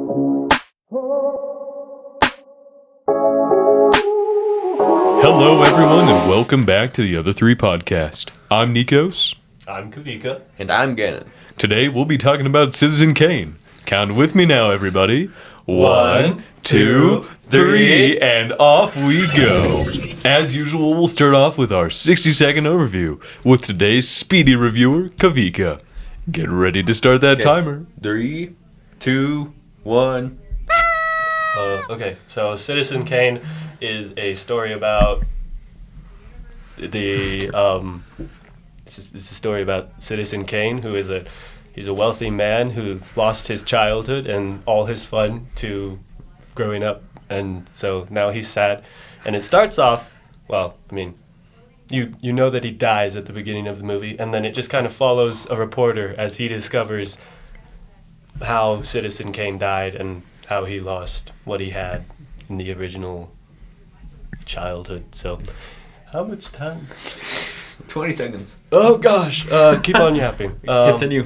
Hello, everyone, and welcome back to the Other Three Podcast. I'm Nikos. I'm Kavika. And I'm Gannon. Today, we'll be talking about Citizen Kane. Count with me now, everybody. 1, 2, 3, and off we go. As usual, we'll start off with our 60-second overview with today's speedy reviewer, Kavika. Get ready to start that timer. 3, 2, 1. Okay, so Citizen Kane is a story about it's a story about Citizen Kane, who is he's a wealthy man who lost his childhood and all his fun to growing up, and so now he's sad. And it starts off, well, I mean, you know that he dies at the beginning of the movie, and then it just kind of follows a reporter as he discovers how Citizen Kane died and how he lost what he had in the original childhood. So, how much time? 20 seconds. Oh gosh, keep on yapping. Continue.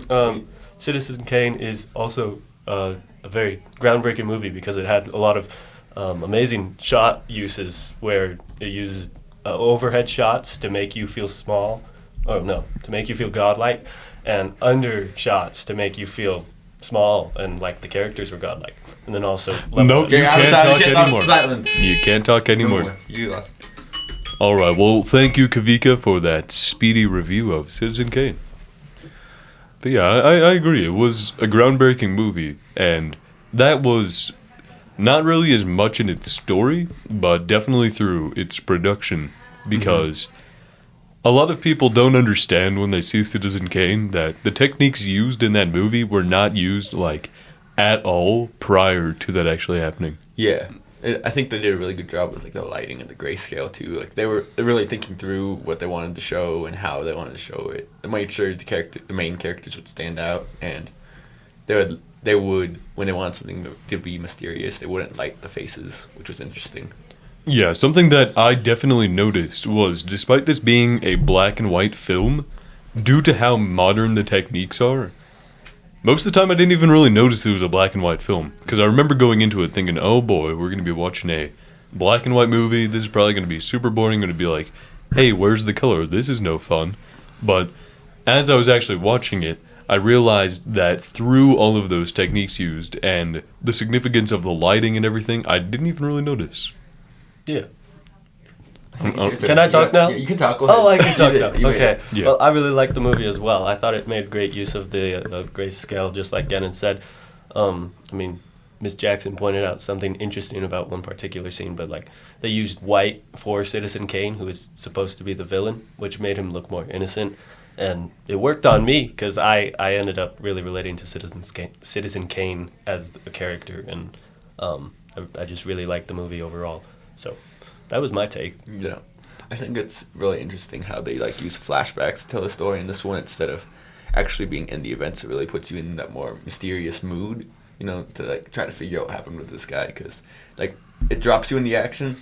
Citizen Kane is also a very groundbreaking movie because it had a lot of amazing shot uses where it uses overhead shots to make you feel small, to make you feel godlike, and under shots to make you feel small and like the characters were godlike. And then also Nope, you can't talk anymore. Silence. You can't talk anymore. You lost. All right, well, thank you, Kavika, for that speedy review of Citizen Kane. But yeah, I agree. It was a groundbreaking movie, and that was not really as much in its story, but definitely through its production, because a lot of people don't understand when they see Citizen Kane that the techniques used in that movie were not used, like, at all prior to that actually happening. Yeah. I think they did a really good job with like the lighting and the grayscale too. Like they're really thinking through what they wanted to show and how they wanted to show it. They made sure the main characters would stand out, and they would when they wanted something to be mysterious, they wouldn't light the faces, which was interesting. Yeah, something that I definitely noticed was, despite this being a black and white film, due to how modern the techniques are, most of the time I didn't even really notice it was a black and white film. Because I remember going into it thinking, oh boy, we're going to be watching a black and white movie. This is probably going to be super boring. Going to be like, hey, where's the color? This is no fun. But as I was actually watching it, I realized that through all of those techniques used and the significance of the lighting and everything, I didn't even really notice. Yeah. Can I talk now? Yeah, you can talk. Go ahead. Oh, I can talk now. Okay. Yeah. Well, I really liked the movie as well. I thought it made great use of the grayscale, just like Gannon said. I mean, Miss Jackson pointed out something interesting about one particular scene, but like they used white for Citizen Kane, who is supposed to be the villain, which made him look more innocent. And it worked on me because I ended up really relating to Citizen Kane as a character, and I just really liked the movie overall. So that was my take. Yeah. I think it's really interesting how they like use flashbacks to tell the story in this one instead of actually being in the events. It really puts you in that more mysterious mood, you know, to like try to figure out what happened with this guy, because like it drops you in the action,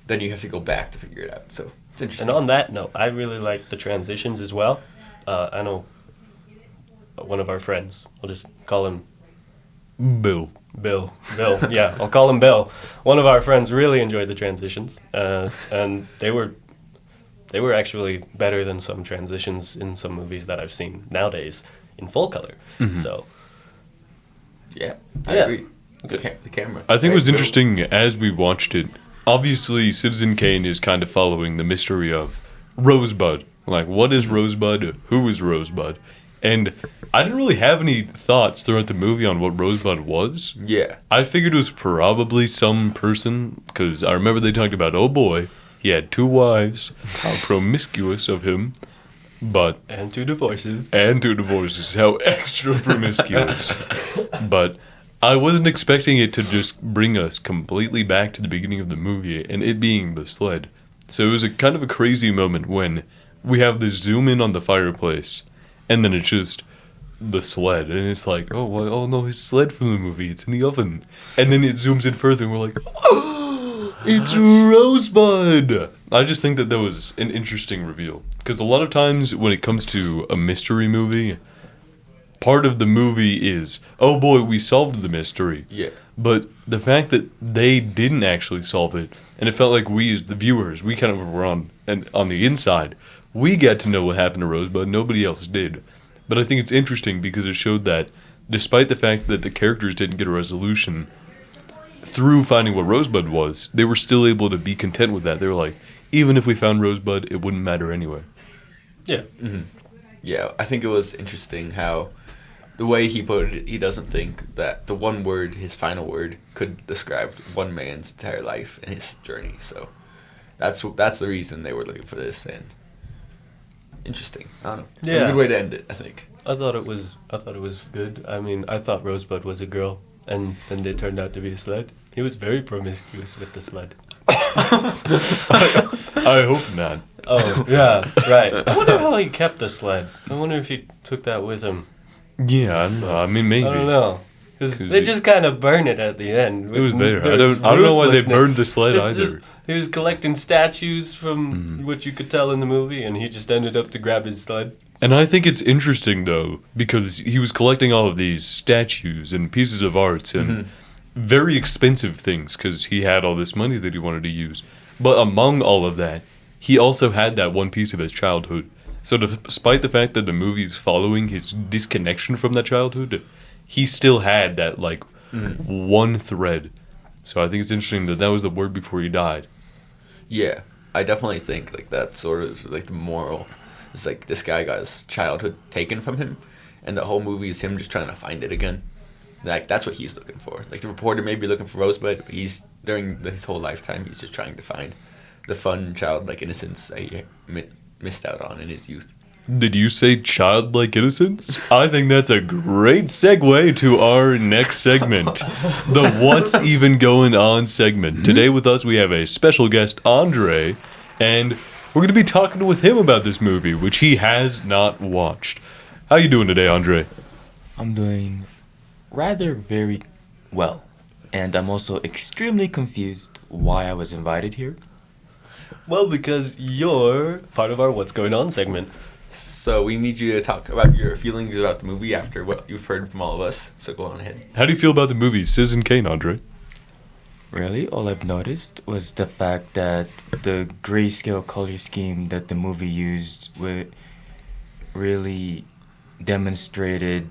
then you have to go back to figure it out. So it's interesting. And on that note, I really like the transitions as well. I know one of our friends, we'll just call him Bill, yeah, I'll call him Bill. One of our friends really enjoyed the transitions, and they were actually better than some transitions in some movies that I've seen nowadays in full color. Mm-hmm. So, yeah, I agree. The camera. I think it was interesting as we watched it. Obviously, Citizen Kane is kind of following the mystery of Rosebud. Like, what is Rosebud? Who is Rosebud? And I didn't really have any thoughts throughout the movie on what Rosebud was. Yeah. I figured it was probably some person, because I remember they talked about, oh boy, he had 2 wives, how promiscuous of him, but... And 2 divorces. How extra promiscuous. But I wasn't expecting it to just bring us completely back to the beginning of the movie, and it being the sled. So it was a kind of a crazy moment when we have this zoom in on the fireplace, and then it's just the sled, and it's like, oh, well, oh no, his sled from the movie, it's in the oven. And then it zooms in further, and we're like, oh, it's Rosebud! I just think that was an interesting reveal. Because a lot of times when it comes to a mystery movie, part of the movie is, oh boy, we solved the mystery. Yeah. But the fact that they didn't actually solve it, and it felt like we as the viewers, we kind of were on the inside. We got to know what happened to Rosebud. Nobody else did. But I think it's interesting because it showed that despite the fact that the characters didn't get a resolution, through finding what Rosebud was, they were still able to be content with that. They were like, even if we found Rosebud, it wouldn't matter anyway. Yeah. Mm-hmm. Yeah, I think it was interesting how the way he put it, he doesn't think that the one word, his final word, could describe one man's entire life and his journey. So that's the reason they were looking for this. And interesting. I don't know. Yeah. It was a good way to end it, I think. I thought it was good. I mean, I thought Rosebud was a girl, and then it turned out to be a sled. He was very promiscuous with the sled. I hope not. Oh, yeah, right. I wonder how he kept the sled. I wonder if he took that with him. Yeah, I don't know. I mean, maybe. I don't know. Because they just kind of burn it at the end. It was there. I don't know why they burned the sled It's either. just- he was collecting statues from what you could tell in the movie, and he just ended up to grab his sled. And I think it's interesting, though, because he was collecting all of these statues and pieces of art and very expensive things because he had all this money that he wanted to use. But among all of that, he also had that one piece of his childhood. So despite the fact that the movie's following his disconnection from that childhood, he still had that, like, one thread. So I think it's interesting that was the word before he died. Yeah, I definitely think like that sort of like the moral is like this guy got his childhood taken from him, and the whole movie is him just trying to find it again. Like that's what he's looking for. Like the reporter may be looking for Rosebud, but he's during his whole lifetime he's just trying to find the fun childlike innocence that he missed out on in his youth. Did you say childlike innocence? I think that's a great segue to our next segment, the What's Even Going On segment. Today with us we have a special guest, Andre, and we're going to be talking with him about this movie, which he has not watched. How you doing today, Andre? I'm doing rather very well, and I'm also extremely confused why I was invited here. Well, because you're part of our What's Going On segment. So we need you to talk about your feelings about the movie after what you've heard from all of us. So go on ahead. How do you feel about the movie Citizen Kane, Andre? Really, all I've noticed was the fact that the grayscale color scheme that the movie used really demonstrated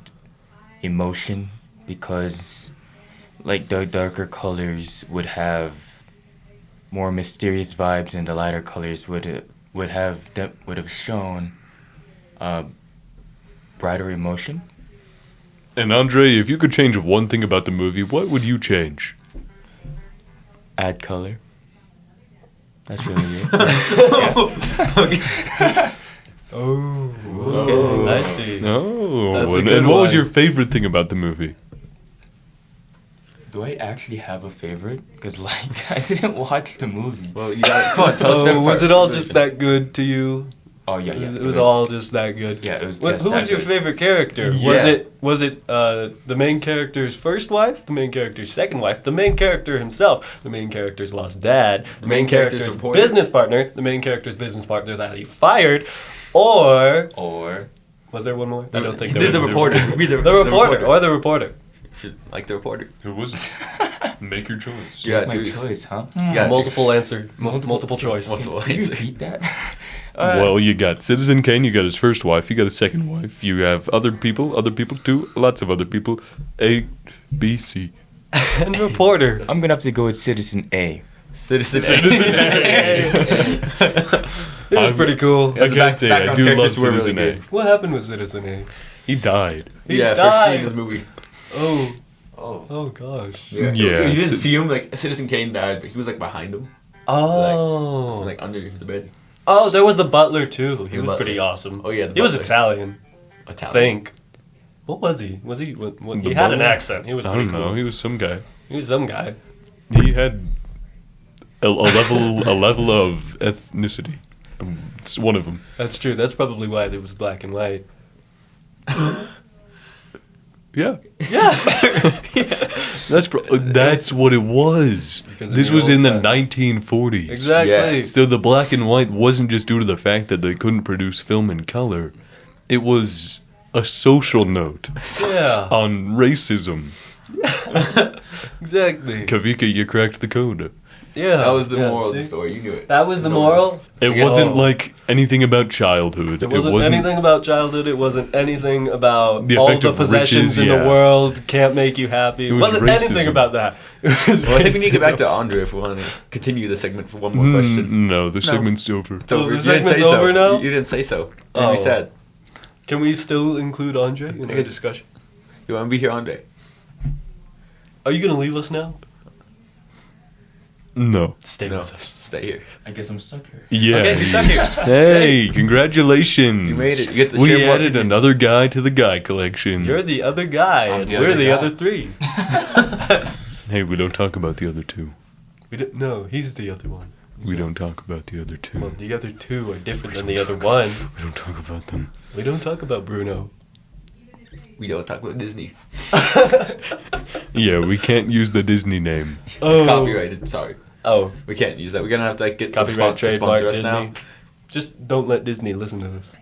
emotion, because like the darker colors would have more mysterious vibes and the lighter colors would have shown brighter emotion. And Andre, if you could change one thing about the movie, what would you change? Add color. That's really it. Oh, I see. Oh, That's a and good what was one. your favorite thing about the movie? Do I actually have a favorite? Because like I didn't watch the movie. Well, you got come on, tell us. Oh, was it all just that good to you? Oh yeah, yeah. It was all just that good. Yeah, it was. Who just was that your good. favorite character? Yeah. Was it the main character's first wife, the main character's second wife, the main character himself, the main character's lost dad, the main character's reporter. business partner, the main character's business partner that he fired, or was there one more? I don't think He there did the was. reporter. The reporter or the reporter. Should like the reporter. Who was it? Make your choice. Yeah, My choose. choice, huh? Yeah, Multiple answer, multiple choice. Multiple Can you answer. repeat that? Well, you got Citizen Kane, you got his first wife, you got his second wife, you have other people too, lots of other people. A, B, C. And reporter. I'm gonna have to go with Citizen A. Citizen It was pretty cool. I can't say I background do love characters were really Citizen A. good. What happened with Citizen A? He died. He Yeah, died. first scene of the movie. Oh, Oh. oh gosh. Yeah. Yeah, You didn't Ci- see him, like, Citizen Kane died, but he was, like, behind him. Oh. So, like, under the bed. Oh, there was the butler too. He The was butler. pretty awesome. Oh, yeah, the He was butler. Italian, I Italian. think. What was he? Was he? What, The he had an butler? accent. He was I pretty don't know, cool. he was some guy. He was some guy. He had a level of ethnicity. It's one of them. That's true. That's probably why it was black and white. Yeah. Yeah. That's what it was. Because of This the was in the old time. 1940s. Exactly. Yeah. So the black and white wasn't just due to the fact that they couldn't produce film in color. It was a social note Yeah, on racism. exactly. Kavika, you cracked the code. Yeah, That was the yeah, moral of the see? story. You knew it. That was the You know moral. It guess- wasn't Oh. like anything about childhood. It wasn't anything about childhood. It wasn't anything about The all effect the of possessions riches, in yeah. the world can't make you happy. It It was wasn't anything racism. about that. Well, I think we need to get back to Andre if we want to continue the segment for one more question. No, the segment's over. It's over. the You didn't segment's say so. over now? You didn't say so. Oh. And we said, Can we still include Andre in our guess- discussion? you want to be here, Andre? Are you gonna leave us now? No. Stay No, with us. stay here. I guess I'm stuck here. Yeah. Okay, you're stuck here. Hey, congratulations. You made it. You get to we share more added opinions. another guy to the guy collection. You're the other guy, I'm and the we're other the guy. other three. Hey, we don't talk about the other two. We don't, no, he's the other one. We don't talk about the other two. Well, the other two are different than the other one. We don't talk about them. We don't talk about Bruno. We don't talk about Disney. Yeah, we can't use the Disney name. It's Oh. copyrighted. Sorry. Oh, We can't use that. We're going to have to get copyright, to trademark, sponsor us Disney. now. Just don't let Disney listen to this.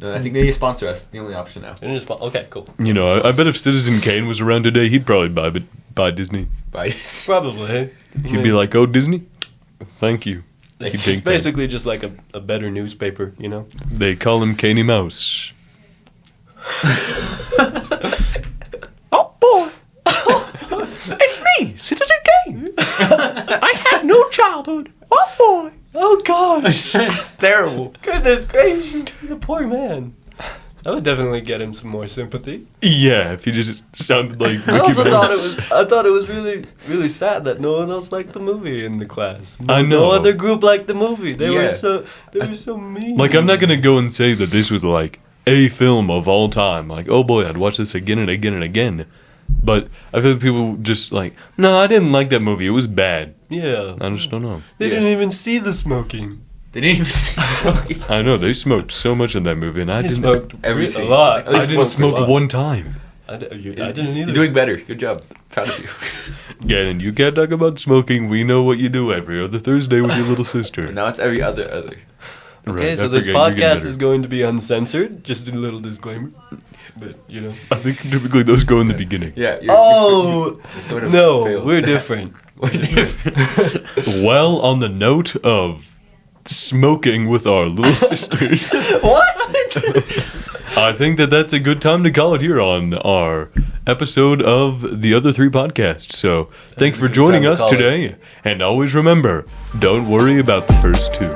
No, I think they need to sponsor us. It's the only option now. And just, okay, cool. You know, I bet if Citizen Kane was around today, he'd probably buy Disney. Right? Probably. Hey? He'd be like, "Oh, Disney, thank you." He'd It's take that. basically just like a better newspaper, you know? They call him Caney Mouse. Oh boy! It's me, Citizen Kane! I had no childhood. Oh boy! Oh gosh! It's terrible. Goodness gracious! The poor man. I would definitely get him some more sympathy. Yeah, if he just sounded like I Mickey also thought Mouse. I thought it was really, really sad that no one else liked the movie in the class. I know. No other group liked the movie. They were Yeah. so mean. Like, I'm not gonna go and say that this was like a film of all time. Like, oh boy, I'd watch this again and again and again. But I feel like people just like, no, I didn't like that movie. It was bad. Yeah. I just don't know. They Yeah. didn't even see the smoking. They didn't even see the smoking. I know they smoked so much in that movie, and I They didn't. smoked every a scene. lot. At least I didn't smoked a smoke lot. one time. I didn't either. You're doing better. Good job. Proud of you. Yeah, and you can't talk about smoking. We know what you do every other Thursday with your little sister. Now it's every other. Okay, Right, so I this forget, you're getting podcast better. is going to be uncensored. Just a little disclaimer. But, you know. I think typically those go in the beginning. Yeah. Oh! you sort of No, failed. we're different. We're different. Well, on the note of smoking with our little sisters, What? I think that that's a good time to call it here on our episode of the Other Three podcast. So, thanks for a good time joining to us call it. today, and always remember, don't worry about the first two.